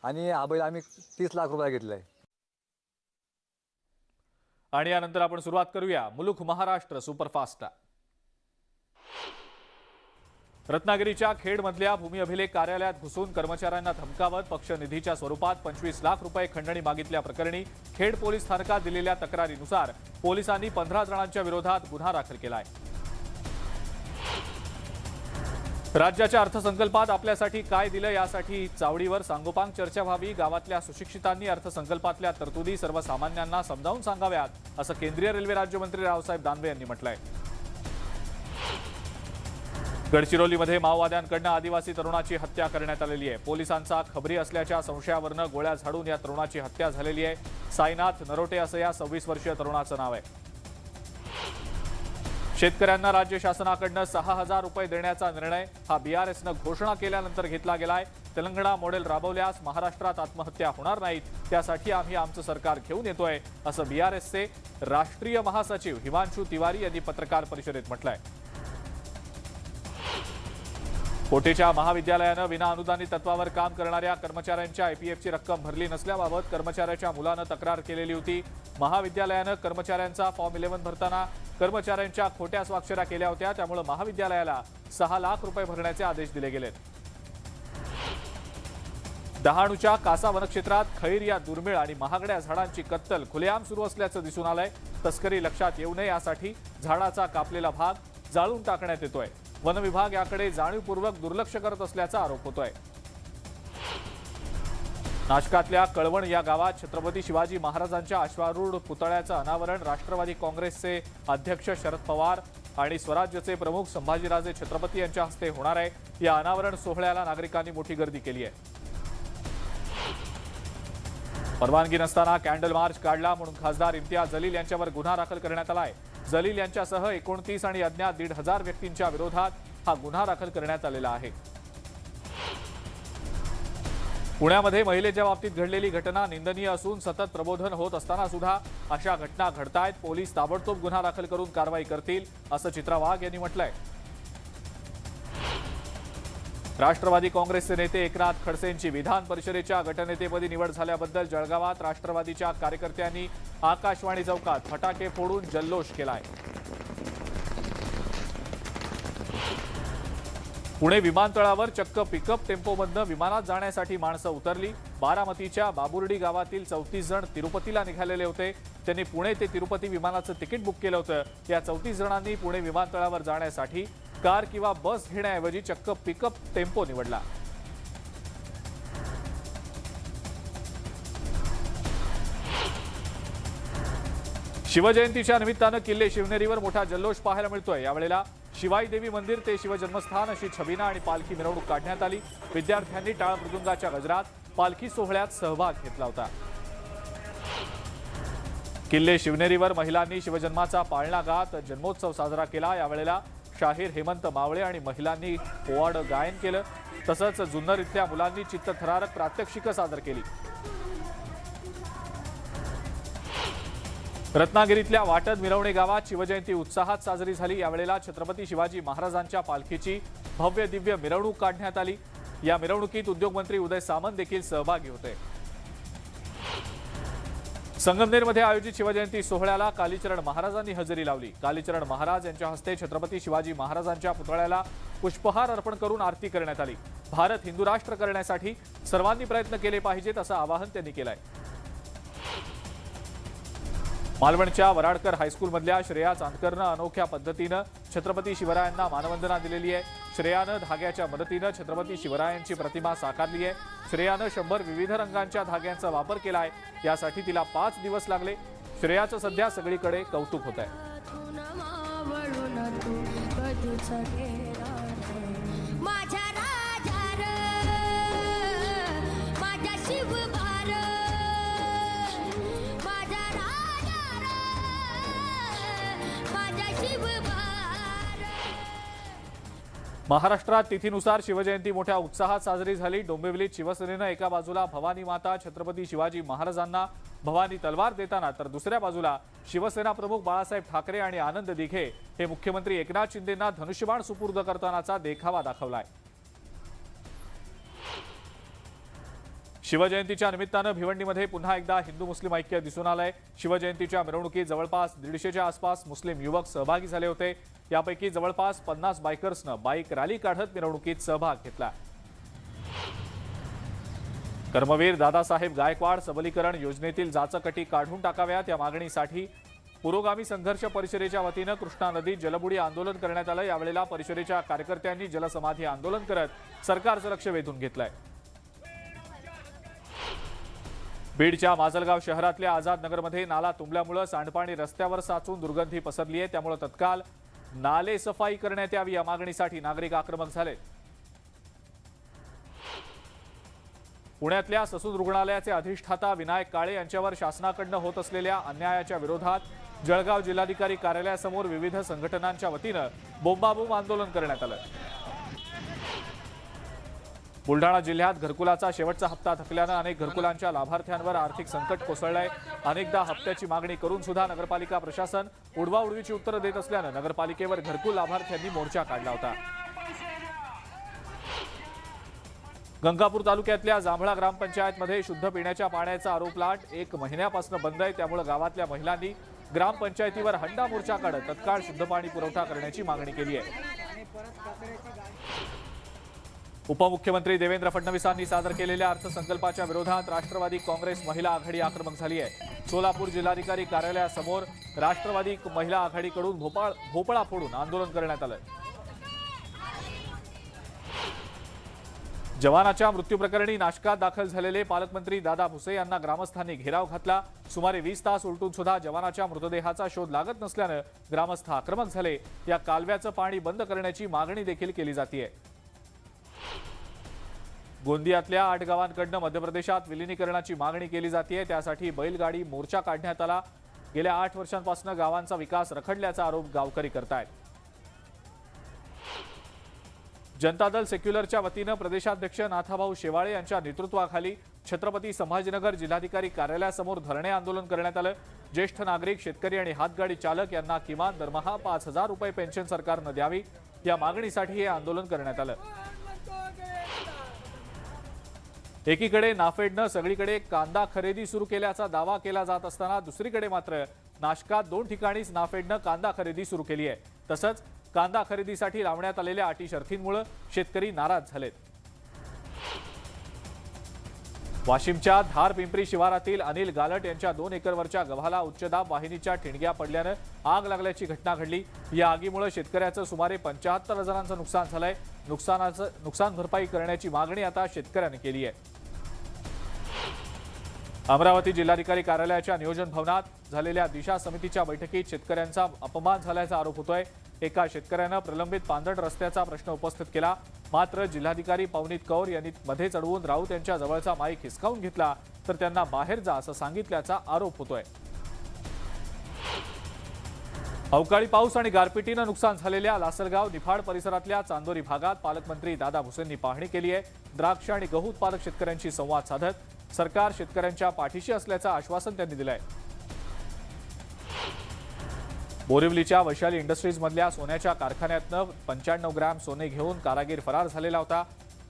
आणि हा बैल आम्ही 30 लाख रुपये घेतलाय। आणि यानंतर आपण सुरुवात करूया मुलुख महाराष्ट्र सुपरफास्टला। रत्नागिरीच्या खेडमधल्या भूमी अभिलेख कार्यालयात घुसून कर्मचाऱ्यांना धमकावत पक्ष निधीच्या स्वरूपात 25 लाख रुपये खंडणी मागितल्या प्रकरणी खेड पोलीस स्थानकात दिलेल्या तक्रारीनुसार पोलिसांनी 15 जणांच्या विरोधात गुन्हा दाखल केलाय। राज्याच्या अर्थसंकल्पात आपल्यासाठी काय दिलं यासाठी चावडीवर सांगोपांग चर्चा व्हावी, गावातल्या सुशिक्षितांनी अर्थसंकल्पातल्या तरतुदी सर्वसामान्यांना समजावून सांगाव्यात असं केंद्रीय रेल्वे राज्यमंत्री रावसाहेब दानवे यांनी म्हटलंय। गडचिरोलीमध्ये माओवाद्यांकडून आदिवासी तरुणाची हत्या करण्यात आलेली आहे। पोलिसांचा खबरी असल्याच्या संशयावरून गोळ्या झाडून या तरुणाची हत्या झालेली आहे। साईनाथ नरोटे असं या 26 वर्षीय तरुणाचं नाव आहे। शेतकऱ्यांना राज्य शासनाकडून 6000 रुपये देण्याचा निर्णय हा बीआरएसनं घोषणा केल्यानंतर घेतला गेलाय। तेलंगणा मॉडेल राबवल्यास महाराष्ट्रात आत्महत्या होणार नाहीत, त्यासाठी आम्ही आमचं सरकार घेऊन येतोय असं बीआरएसचे राष्ट्रीय महासचिव हिमांशु तिवारी यांनी पत्रकार परिषदेत म्हटलंय। कोटेच्या महाविद्यालयानं विना अनुदानित तत्वावर काम करणाऱ्या कर्मचाऱ्यांच्या आयपीएफची रक्कम भरली नसल्याबाबत कर्मचाऱ्याच्या मुलानं तक्रार केलेली होती। महाविद्यालयानं कर्मचाऱ्यांचा फॉर्म 11 भरताना कर्मचाऱ्यांच्या खोट्या स्वाक्षऱ्या केल्या होत्या, त्यामुळे महाविद्यालयाला 6 लाख रुपये भरण्याचे आदेश दिले गेलेत। डहाणूच्या कासा वनक्षेत्रात खैर या दुर्मिळ आणि महागड्या झाडांची कत्तल खुलेआम सुरू असल्याचं दिसून आलंय। तस्करी लक्षात येऊ नये यासाठी झाडाचा कापलेला भाग जाळून टाकण्यात येतोय। वन विभाग याकडे जाणीवपूर्वक दुर्लक्ष करत असल्याचा आरोप होतोय। नाशकातल्या कळवण या गावात छत्रपती शिवाजी महाराजांच्या अश्वारूढ पुतळ्याचं अनावरण राष्ट्रवादी काँग्रेसचे अध्यक्ष शरद पवार आणि स्वराज्यचे प्रमुख संभाजीराजे छत्रपती यांच्या हस्ते होणार आहे। या अनावरण सोहळ्याला नागरिकांनी मोठी गर्दी केली आहे। परवानगी नसताना कॅन्डल मार्च काढला म्हणून खासदार इम्तियाज जलील यांच्यावर गुन्हा दाखल करण्यात आलाय। जलील यांच्यासह 29 आणि अज्ञात 1500 व्यक्तींच्या विरोधात हा गुन्हा दाखल करण्यात आलेला आहे। पुण्यामध्ये महिलेच्या बाबतीत घडलेली घटना निंदनीय असून सतत प्रबोधन होत असताना सुद्धा अशा घटना घडतायत। पोलीस ताबडतोब गुन्हा दाखल करून कारवाई करतील असं चित्रा वाघ यांनी म्हटलंय। राष्ट्रवादी काँग्रेसचे नेते एकनाथ खडसेंची विधान परिषदेच्या गटनेतेपदी निवड झाल्याबद्दल जळगावात राष्ट्रवादीच्या कार्यकर्त्यांनी आकाशवाणी चौकात फटाके फोडून जल्लोष केलाय। पुणे विमानतळावर चक्क पिकअप टेम्पोमधनं विमानात जाण्यासाठी माणसं उतरली। बारामतीच्या बाबुर्डी गावातील 34 जण तिरुपतीला निघालेले होते। त्यांनी पुणे ते तिरुपती विमानाचं तिकीट बुक केलं होतं। या 34 जणांनी पुणे विमानतळावर जाण्यासाठी कार किंवा बस घेण्याऐवजी चक्क पिकअप टेम्पो निवडला। शिवजयंतीच्या निमित्तानं किल्ले शिवनेरीवर मोठा जल्लोष पाहायला मिळतोय। यावेळेला शिवाई देवी मंदिर ते शिवजन्मस्थान अशी छबिना आणि पालखी मिरवणूक काढण्यात आली। विद्यार्थ्यांनी टाळ मृदुंगाच्या गजरात पालखी सोहळ्यात सहभाग घेतला होता। किल्ले शिवनेरीवर महिलांनी शिवजन्माचा पाळणा गात जन्मोत्सव साजरा केला। यावेळेला शाहीर हेमंत मावळे आणि महिलांनी पोवाड गायन केलं। तसंच जुन्नर इथल्या मुलांनी चित्तथरारक प्रात्यक्षिकं सादर केली। रत्नागिरीतल्या वाटद मिरवणे गावात शिवजयंती उत्साहात साजरी झाली। यावेळेला छत्रपती शिवाजी महाराजांच्या पालखीची भव्य दिव्य मिरवणूक काढण्यात आली। या मिरवणुकीत उद्योगमंत्री उदय सामंत देखील सहभागी होते। संगमनेरमध्ये आयोजित शिवजयंती सोहळ्याला कालीचरण महाराजांनी हजेरी लावली। कालीचरण महाराज यांच्या हस्ते छत्रपती शिवाजी महाराजांच्या पुतळ्याला पुष्पहार अर्पण करून आरती करण्यात आली। भारत हिंदू राष्ट्र करण्यासाठी सर्वांनी प्रयत्न केले पाहिजेत असं आवाहन त्यांनी केलंय। मालवणच्या वराडकर हायस्कूलमधल्या श्रेया चांदकरनं अनोख्या पद्धतीनं छत्रपती शिवरायांना मानवंदना दिलेली आहे। श्रेयानं धाग्याच्या मदतीनं छत्रपती शिवरायांची प्रतिमा साकारली आहे। श्रेयानं 100 विविध रंगांच्या धाग्यांचा वापर केलाय। यासाठी तिला 5 दिवस लागले। श्रेयाचं सध्या सगळीकडे कौतुक होत आहे। महाराष्ट्रात तिथीनुसार शिवजयंती मोठ्या उत्साहात साजरी झाली। डोंबिवलीत शिवसेनेनं एका बाजूला भवानी माता छत्रपती शिवाजी महाराजांना भवानी तलवार देताना तर दुसऱ्या बाजूला शिवसेना प्रमुख बाळासाहेब ठाकरे आणि आनंद दिघे हे मुख्यमंत्री एकनाथ शिंदेंना धनुष्यबाण सुपूर्द करतानाचा देखावा दाखवलाय। शिवजयंतीच्या निमित्तानं भिवंडीमध्ये पुन्हा एकदा हिंदू मुस्लिम ऐक्य दिसून आलंय। शिवजयंतीच्या मिरवणुकीत जवळपास 150च्या आसपास मुस्लिम युवक सहभागी झाले होते। यापैकी जवळपास 50 बायकर्सनं बाईक रॅली काढत मिरवणुकीत सहभाग घेतला। कर्मवीर दादासाहेब गायकवाड सबलीकरण योजनेतील जाचकटी काढून टाकाव्यात या मागणीसाठी पुरोगामी संघर्ष परिषदेच्या वतीनं कृष्णा नदीत जलबुडी आंदोलन करण्यात आलं। यावेळेला परिषदेच्या कार्यकर्त्यांनी जलसमाधी आंदोलन करत सरकारचं लक्ष वेधून घेतलंय। बीडच्या माजलगाव शहरातल्या आझाद नगरमध्ये नाला तुंबल्यामुळे सांडपाणी रस्त्यावर साचून दुर्गंधी पसरली आहे। त्यामुळे तत्काळ नाले सफाई करण्यात यावी या मागणीसाठी नागरिक आक्रमक झाले। पुण्यातल्या ससून रुग्णालयाचे अधिष्ठाता विनायक काळे यांच्यावर शासनाकडून होत असलेल्या अन्यायाच्या विरोधात जळगाव जिल्हाधिकारी कार्यालयासमोर विविध संघटनांच्या वतीनं बोंबाबोंब आंदोलन करण्यात आलं। बुलढाणा जिल्ह्यात घरकुलाचा शेवटचा हप्ता थकल्यानं अनेक घरकुलांच्या लाभार्थ्यांवर आर्थिक संकट कोसळलंय। अनेकदा हप्त्याची मागणी करून सुद्धा नगरपालिका प्रशासन उडवाउडवीची उत्तरं देत असल्यानं नगरपालिकेवर घरकुल लाभार्थ्यांनी मोर्चा काढला होता। गंगापूर तालुक्यातल्या जांभळा ग्रामपंचायतमध्ये शुद्ध पिण्याच्या पाण्याचा आरोप लाट 1 महिन्यापासून बंद आहे। त्यामुळे गावातल्या महिलांनी ग्रामपंचायतीवर हंडा मोर्चा काढत तत्काळ शुद्ध पाणी पुरवठा करण्याची मागणी केली आहे। उपमुख्यमंत्री देवेंद्र फडणवीसांनी सादर केलेल्या अर्थसंकल्पाच्या विरोधात राष्ट्रवादी काँग्रेस महिला आघाडी आक्रमक झाली आहे। सोलापूर जिल्हाधिकारी कार्यालयासमोर राष्ट्रवादी महिला आघाडीकडून भोपळा फोडून आंदोलन करण्यात आलं। जवानाच्या मृत्यूप्रकरणी नाशकात दाखल झालेले पालकमंत्री दादा भुसे यांना ग्रामस्थांनी घेराव घातला। सुमारे 20 तास उलटून सुद्धा जवानाच्या मृतदेहाचा शोध लागत नसल्यानं ग्रामस्थ आक्रमक झाले। या कालव्याचं पाणी बंद करण्याची मागणी देखील केली जाते। गोंदियातल्या 8 गावांकडून मध्य प्रदेशात विलिनीकरणाची मागणी केली जाते। त्यासाठी बैलगाडी मोर्चा काढण्यात आला। गेल्या 8 वर्षांपासून गावांचा विकास रखडल्याचा आरोप गावकरी करतायत। जनता दल सेक्युलरच्या वतीनं प्रदेशाध्यक्ष नाथाभाऊ शेवाळे यांच्या नेतृत्वाखाली छत्रपती संभाजीनगर जिल्हाधिकारी कार्यालयासमोर धरणे आंदोलन करण्यात आलं। ज्येष्ठ नागरिक, शेतकरी आणि हातगाडी चालक यांना किमान दरमहा 5,000 रुपये पेन्शन सरकारनं द्यावी या मागणीसाठी हे आंदोलन करण्यात आलं। एकीकडे नाफेडनं सगळीकडे कांदा खरेदी सुरू केल्याचा दावा केला जात असताना दुसरीकडे मात्र नाशकात 2 ठिकाणीच नाफेडनं कांदा खरेदी सुरू केली आहे। तसंच कांदा खरेदीसाठी लावण्यात आलेल्या अटी शर्थींमुळे शेतकरी नाराज झालेत। वाशिमच्या धार पिंपरी शिवारातील अनिल गालट यांच्या 2 एकरवरच्या गव्हाला उच्चदाब वाहिनीच्या ठिणग्या पडल्यानं आग लागल्याची घटना घडली। या आगीमुळे शेतकऱ्याचं सुमारे 75,000 नुकसान झालंय। नुकसान भरपाई करण्याची मागणी आता शेतकऱ्यांनी केली आहे। अमरावती जिल्हाधिकारी कार्यालयाच्या नियोजन भवनात झालेल्या दिशा समितीच्या बैठकीत शेतकऱ्यांचा अपमान झाल्याचा आरोप होतोय। एका शेतकऱ्यानं प्रलंबित पांदड रस्त्याचा प्रश्न उपस्थित केला, मात्र जिल्हाधिकारी पवनीत कौर यांनी मध्ये चढवून राऊत यांच्या जवळचा माईक हिसकावून घेतला तर त्यांना बाहेर जा असं सांगितल्याचा आरोप होतोय। अवकाळी पाऊस आणि गारपिटीनं नुकसान झालेल्या लासलगाव निफाड परिसरातल्या चांदोरी भागात पालकमंत्री दादा भुसेंनी पाहणी केली आहे। द्राक्ष आणि गहू उत्पादक शेतकऱ्यांशी संवाद साधत सरकार शेतकऱ्यांच्या पाठीशी असल्याचं आश्वासन त्यांनी दिलंय। बोरिवलीच्या वैशाली इंडस्ट्रीजमधल्या सोन्याच्या कारखान्यातनं 95 ग्रॅम सोने घेऊन कारागीर फरार झालेला होता।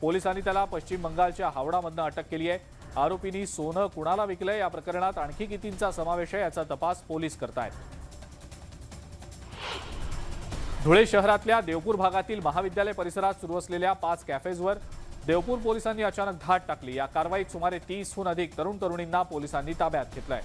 पोलिसांनी त्याला पश्चिम बंगालच्या हावडामधनं अटक केली आहे। आरोपींनी सोनं कुणाला विकलंय या प्रकरणात आणखी कितींचा समावेश आहे याचा तपास पोलीस करतायत। धुळे शहरातल्या देवपूर भागातील महाविद्यालय परिसरात सुरू असलेल्या 5 कॅफेजवर देवपूर पोलिसांनी अचानक धाड टाकली। या कारवाईत सुमारे 30हून अधिक तरुणींना पोलिसांनी ताब्यात घेतलंय।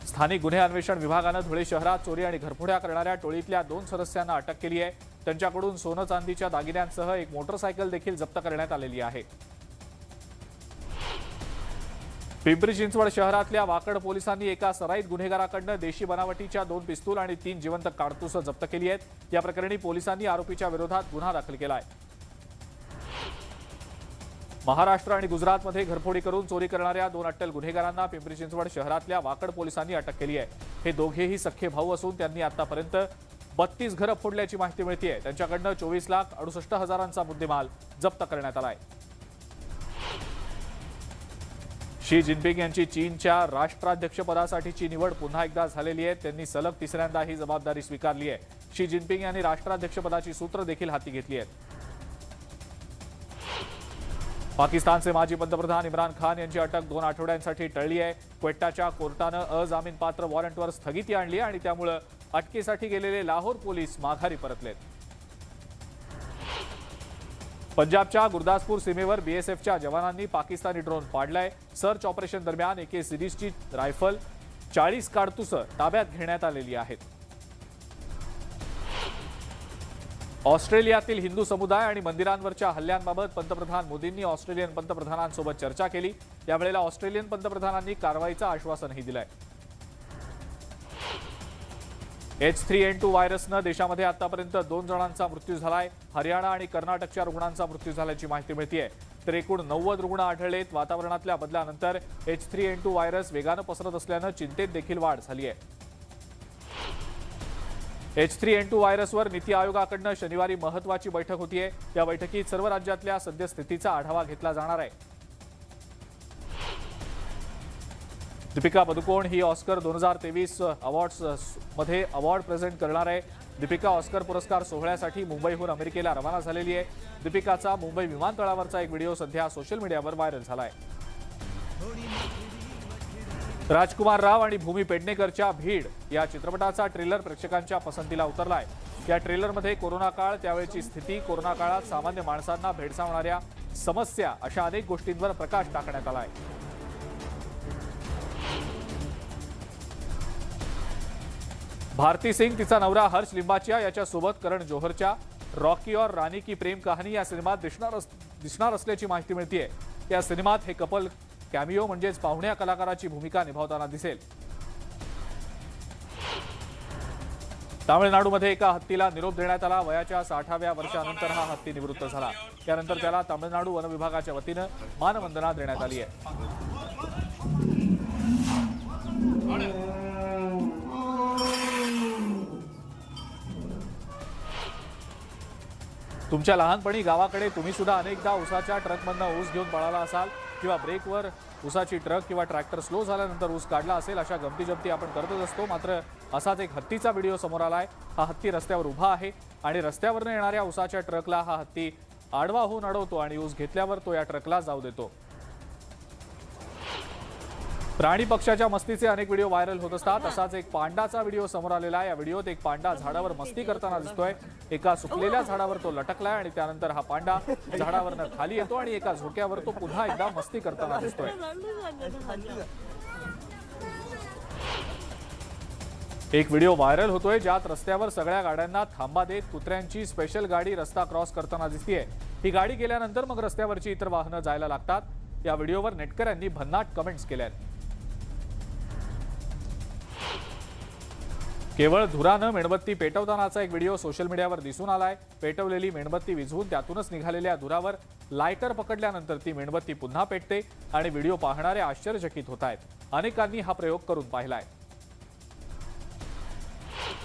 स्थानिक गुन्हे अन्वेषण विभागानं धुळे शहरात चोरी आणि घरफोड्या करणाऱ्या टोळीतल्या 2 सदस्यांना अटक केली आहे। त्यांच्याकडून सोनं चांदीच्या दागिन्यांसह एक मोटरसायकल देखील जप्त करण्यात आलेली आहे। पिंपरी चिंचवड शहरातल्या वाकड पोलिसांनी एका सराईत गुन्हेगाराकडून देशी बनावटीच्या 2 पिस्तूल आणि 3 जिवंत काडतुसं जप्त केली आहेत। या प्रकरणी पोलिसांनी आरोपीच्या विरोधात गुन्हा दाखल केला आहे। महाराष्ट्र आणि गुजरातमध्ये घरफोडी करून चोरी करणाऱ्या 2 अट्टल गुन्हेगारांना पिंपरी चिंचवड शहरातल्या वाकड पोलिसांनी अटक केली आहे। हे दोघेही सख्खे भाऊ असून त्यांनी आतापर्यंत 32 घरं फोडल्याची माहिती मिळते। त्यांच्याकडून 24,68,000चा मुद्देमाल जप्त करण्यात आला आहे। शी जिनपिंग यांची चीनच्या राष्ट्राध्यक्षपदासाठीची निवड पुन्हा एकदा झालेली आहे। त्यांनी सलग 3ऱ्यांदा ही जबाबदारी स्वीकारली आहे। शी जिनपिंग यांनी राष्ट्राध्यक्षपदाची सूत्र देखील हाती घेतली आहेत। पाकिस्तानचे माजी पंतप्रधान इम्रान खान यांची अटक 2 आठवड्यांसाठी टळली आहे. क्वेट्टाच्या कोर्टानं अजामीनपात्र वॉरंटवर स्थगिती आणली आणि त्यामुळे अटकेसाठी गेलेले लाहोर पोलीस माघारी परतलेत. पंजाबच्या गुरदासपूर सीमेवर बीएसएफच्या जवानांनी पाकिस्तानी ड्रोन पाडलाय. सर्च ऑपरेशन दरम्यान AK सिरीजची रायफल 40 काडतुसं ताब्यात घेण्यात आलेली आहेत. ऑस्ट्रेलियातील हिंदू समुदाय आणि मंदिरांवरच्या हल्ल्यांबाबत पंतप्रधान मोदींनी ऑस्ट्रेलियन पंतप्रधानांसोबत चर्चा केली. यावेळेला ऑस्ट्रेलियन पंतप्रधानांनी कारवाईचं आश्वासनही दिलंय. H3N2 व्हायरसनं देशामध्ये आतापर्यंत 2 जणांचा मृत्यू झालाय. हरियाणा आणि कर्नाटकच्या रुग्णांचा मृत्यू झाल्याची माहिती मिळतेय. तर एकूण 90 रुग्ण आढळलेत. वातावरणातल्या बदलानंतर H3N2 व्हायरस वेगानं पसरत असल्यानं चिंतेत देखील वाढ झाली आहे. H3N2 व्हायरसवर नीती आयोगाकडनं शनिवारी महत्त्वाची बैठक होतीये. या बैठकीत सर्व राज्यातल्या सद्यस्थितीचा आढावा घेतला जाणार आहे. दीपिका पदुकोण ही ऑस्कर 2023 अवॉर्ड्समध्ये अवॉर्ड प्रेझेंट करणार आहे. दीपिका ऑस्कर पुरस्कार सोहळ्यासाठी मुंबईहून अमेरिकेला रवाना झालेली आहे. दीपिकाचा मुंबई विमानतळावरचा एक व्हिडिओ सध्या सोशल मीडियावर व्हायरल झालाय. राजकुमार राव आणि भूमी पेडणेकरच्या भीड या चित्रपटाचा ट्रेलर प्रेक्षकांच्या पसंतीला उतरलाय. या ट्रेलरमध्ये कोरोना काळ, त्यावेळची स्थिती, कोरोना काळात सामान्य माणसांना भेडसावणाऱ्या समस्या अशा अनेक गोष्टींवर प्रकाश टाकण्यात आलाय. भारती सिंग, तिचा नवरा हर्ष लिंबाचिया याच्यासोबत करण जोहरच्या रॉकी और रानी की प्रेम कहाणी या सिनेमात दिसणार असल्याची माहिती मिळतेय. या सिनेमात हे कपल कॅमिओ म्हणजेच पाहुण्या कलाकाराची भूमिका निभावताना दिसेल. तामिळनाडूमध्ये एका हत्तीला निरोप देण्यात आला. वयाच्या 60व्या वर्षानंतर हा हत्ती निवृत्त झाला. त्यानंतर त्याला तामिळनाडू वन विभागाच्या वतीनं मानवंदना देण्यात आली आहे. तुमच्या लहानपणी गावाकडे तुम्ही सुद्धा अनेकदा उसाच्या ट्रकमधनं ऊस घेऊन पळाला असाल किंवा ब्रेकवर उसाची ट्रक किंवा ट्रॅक्टर स्लो झाल्यानंतर ऊस काढला असेल. अशा गमती जमती आपण करतच असतो. मात्र असाच एक हत्तीचा व्हिडिओ समोर आलाय. हा हत्ती रस्त्यावर उभा आहे आणि रस्त्यावरनं येणाऱ्या उसाच्या ट्रकला हा हत्ती आडवा होऊन अडवतो आणि ऊस घेतल्यावर तो या ट्रकला जाऊ देतो. प्राणी पक्षाच्या मस्तीचे अनेक व्हिडिओ व्हायरल होत असतात. असाच एक पांडाचा व्हिडिओ समोर आलेला आहे. या व्हिडिओत एक पांडा झाडावर मस्ती करताना दिसतोय. एका सुकलेल्या झाडावर तो लटकलाय आणि त्यानंतर हा पांडा झाडावरनं खाली येतो आणि एका झोक्यावर तो पुन्हा एकदा मस्ती करताना दिसतोय. एक व्हिडिओ व्हायरल होतोय ज्यात रस्त्यावर सगळ्या गाड्यांना थांबा देत कुत्र्यांची स्पेशल गाडी रस्ता क्रॉस करताना दिसतीये. ही गाडी गेल्यानंतर मग रस्त्यावरची इतर वाहनं जायला लागतात. या व्हिडिओवर नेटकऱ्यांनी भन्नाट कमेंट्स केल्या. केवळ धुरानं मेणबत्ती पेटवतानाचा एक व्हिडिओ सोशल मीडियावर दिसून आलाय. पेटवलेली मेणबत्ती विझवून त्यातूनच निघालेल्या धुरावर लायटर पकडल्यानंतर ती मेणबत्ती पुन्हा पेटते आणि व्हिडिओ पाहणारे आश्चर्यचकित होत आहेत. अनेकांनी हा प्रयोग करून पाहिलाय.